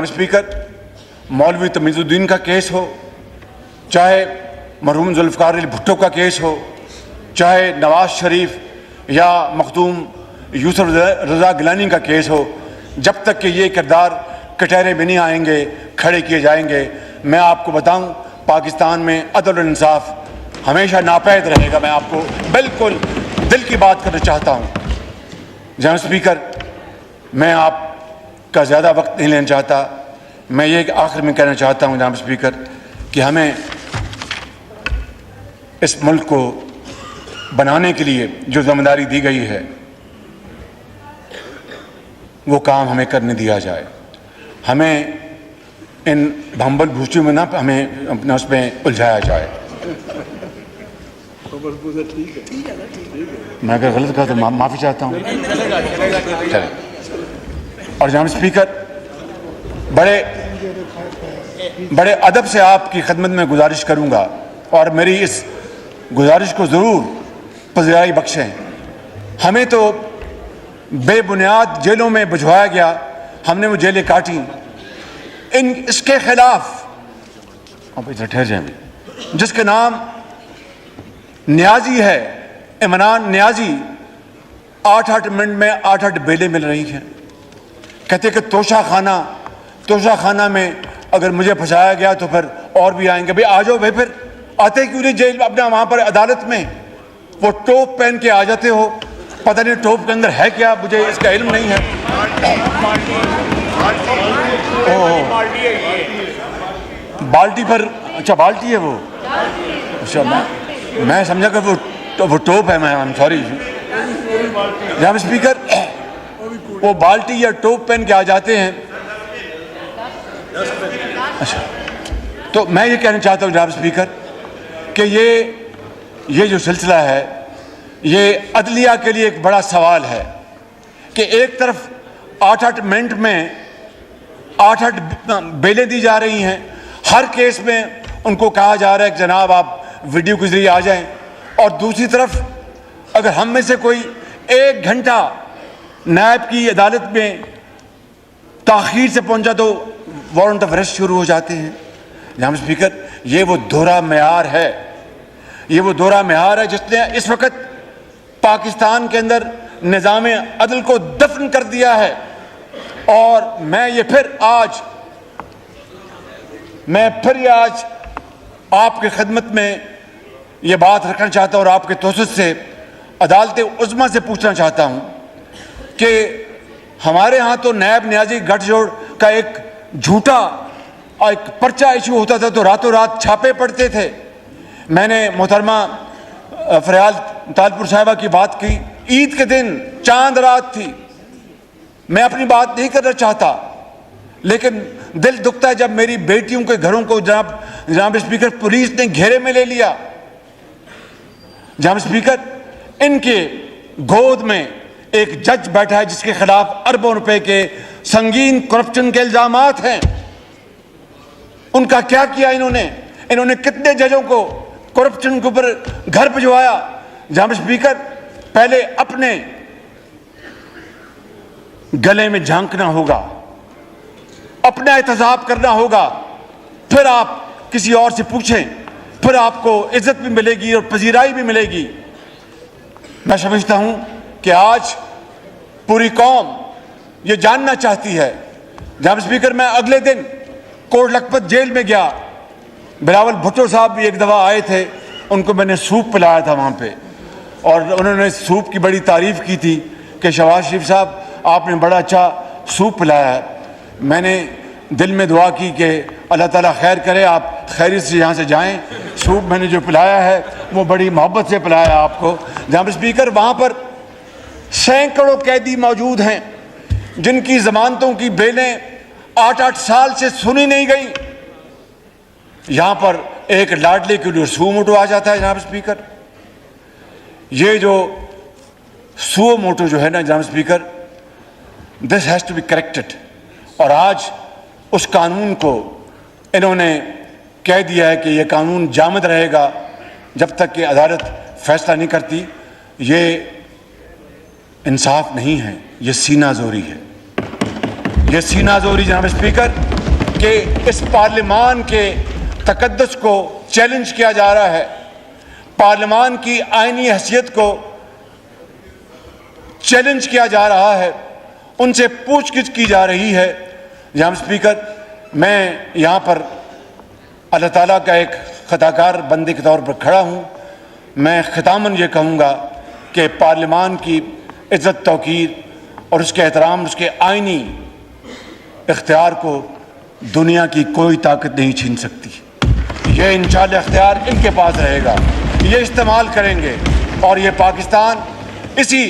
जनाब स्पीकर, मौलवी तमीज़ुद्दीन का केस हो, चाहे मरहूम जुल्फ़िकार अली भुट्टो का केस हो, चाहे नवाज शरीफ या मखदूम यूसुफ रज़ा गिलानी का केस हो, जब तक कि ये किरदार कटहरे में नहीं आएंगे, खड़े किए जाएंगे, मैं आपको बताऊं, पाकिस्तान में अदल और इंसाफ हमेशा नापैद रहेगा। मैं आपको बिल्कुल दिल की बात करना चाहता हूं। जनाब स्पीकर, मैं आपका ज़्यादा वक्त नहीं लेना चाहता। मैं ये आखिर में कहना चाहता हूं जनाब स्पीकर कि हमें इस मुल्क को बनाने के लिए जो जिम्मेदारी दी गई है वो काम हमें करने दिया जाए। हमें इन भंबल भूसियों में ना हमें अपना उसमें उलझाया जाए। मैं अगर गलत कहा तो माफ़ी चाहता हूँ। चले। और जनाब स्पीकर, बड़े अदब से आपकी खिदमत में गुजारिश करूँगा और मेरी इस गुजारिश को ज़रूर पज़िराई बख्शें। हमें तो बेबुनियाद जेलों में भिजवाया गया, हमने वो जेलें काटी। इसके खिलाफ अब इधर ठहर जाए, जिसके नाम न्याजी है, इमरान न्याजी, 8-8 मिनट में 8-8 बेलें मिल रही हैं। कहते कि तोशा खाना में अगर मुझे फंसाया गया तो फिर और भी आएंगे। भाई आ जाओ भाई, फिर आते क्यों नहीं जेल अपना वहां पर अदालत में? वो टोप पहन के आ जाते हो, पता नहीं टोप के अंदर है क्या, मुझे इसका इल्म नहीं है। बाल्टी पर, अच्छा बाल्टी है वो, अच्छा मैं समझा कि वो टोप है। मैं आई एम सॉरी जनाब स्पीकर, वो बाल्टी या टोप पहन के आ जाते हैं। अच्छा, तो मैं ये कहना चाहता हूँ जनाब स्पीकर कि ये जो सिलसिला है ये अदलिया के लिए एक बड़ा सवाल है कि एक तरफ 8-8 मिनट में 8-8 बेलें दी जा रही हैं। हर केस में उनको कहा जा रहा है कि जनाब आप वीडियो के जरिए आ जाएं, और दूसरी तरफ अगर हम में से कोई 1 घंटा नायब की अदालत में ताख़ीर से पहुंचा तो वारंट ऑफ अरेस्ट शुरू हो जाते हैं। जनाब स्पीकर, ये वो दोहरा मेयार है, ये वो दोहरा मेयार है जिसने इस वक्त पाकिस्तान के अंदर निज़ाम अदल को दफन कर दिया है। और मैं फिर आज आपकी खिदमत में ये बात रखना चाहता हूँ और आपके तोसत से अदालत उज़्मा से पूछना चाहता हूँ कि हमारे यहाँ तो नायब न्याजी गठजोड़ का एक झूठा एक पर्चा इशू होता था तो रातों रात छापे पड़ते थे। मैंने मोहतरमा फरियाल तालपुर साहिबा की बात की, ईद के दिन चांद रात थी। मैं अपनी बात नहीं करना चाहता, लेकिन दिल दुखता है जब मेरी बेटियों के घरों को जनाब स्पीकर पुलिस ने घेरे में ले लिया। जनाब स्पीकर, इनके गोद में एक जज बैठा है जिसके खिलाफ अरबों रुपए के संगीन करप्शन के इल्जामात हैं। उनका क्या किया इन्होंने कितने जजों को करप्शन के ऊपर घर भिजवाया? जनाब स्पीकर, पहले अपने गले में झांकना होगा, अपना एहतसाब करना होगा, फिर आप किसी और से पूछें, फिर आपको इज्जत भी मिलेगी और पजीराई भी मिलेगी। मैं समझता हूं कि आज पूरी कौम ये जानना चाहती है। जनाब स्पीकर, मैं अगले दिन कोट लखपत जेल में गया। बिलावल भुट्टो साहब भी एक दफ़ा आए थे, उनको मैंने सूप पिलाया था वहाँ पे, और उन्होंने सूप की बड़ी तारीफ़ की थी कि शहबाज शरीफ साहब आपने बड़ा अच्छा सूप पिलाया है। मैंने दिल में दुआ की कि अल्लाह ताला खैर करे, आप खैरियत से यहाँ से जाएं। सूप मैंने जो पिलाया है वो बड़ी मोहब्बत से पिलाया आपको। जनाब स्पीकर, वहाँ पर सैकड़ों कैदी मौजूद हैं जिनकी जमानतों की बेलें 8-8 साल से सुनी नहीं गई। यहाँ पर एक लाडले के लिए सुओ मोटो आ जाता है। जनाब स्पीकर, ये जो सुओ मोटो जो है ना जनाब speaker, this has to be corrected. और आज उस कानून को इन्होंने कह दिया है कि यह कानून जामद रहेगा जब तक कि अदालत फैसला नहीं करती। ये इंसाफ नहीं है, ये सीना जोरी है। ये सीना जोरी जनाब स्पीकर कि इस पार्लियामान के तकद्दुस को चैलेंज किया जा रहा है, पार्लियामान की आईनी हैसियत को चैलेंज किया जा रहा है, उनसे पूछगिछ की जा रही है। जनाब स्पीकर, मैं यहाँ पर अल्लाह ताला का एक खताकार बंदे के तौर पर खड़ा हूँ। मैं ख़ितामन ये कहूँगा कि पार्लियामान की इज़्ज़त तौक़ीर और उसके एहतराम, उसके आईनी इख्तियार को दुनिया की कोई ताकत नहीं छीन सकती। ये इंशाअल्लाह इख्तियार इनके पास रहेगा, ये इस्तेमाल करेंगे और ये पाकिस्तान इसी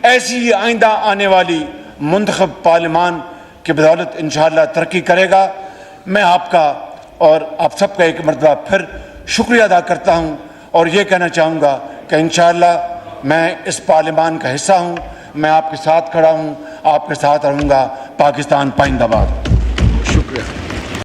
ऐसी ही आइंदा आने वाली मुंतखब पार्लियामान की बदौलत इंशाअल्लाह तरक्की करेगा। मैं आपका और आप सबका एक मरतबा फिर शुक्रिया अदा करता हूँ और ये कहना चाहूँगा कि इंशाअल्लाह मैं इस पार्लियामान का हिस्सा हूँ, मैं आपके साथ खड़ा हूँ, आपके साथ रहूँगा। पाकिस्तान पाइंदाबाद। शुक्रिया।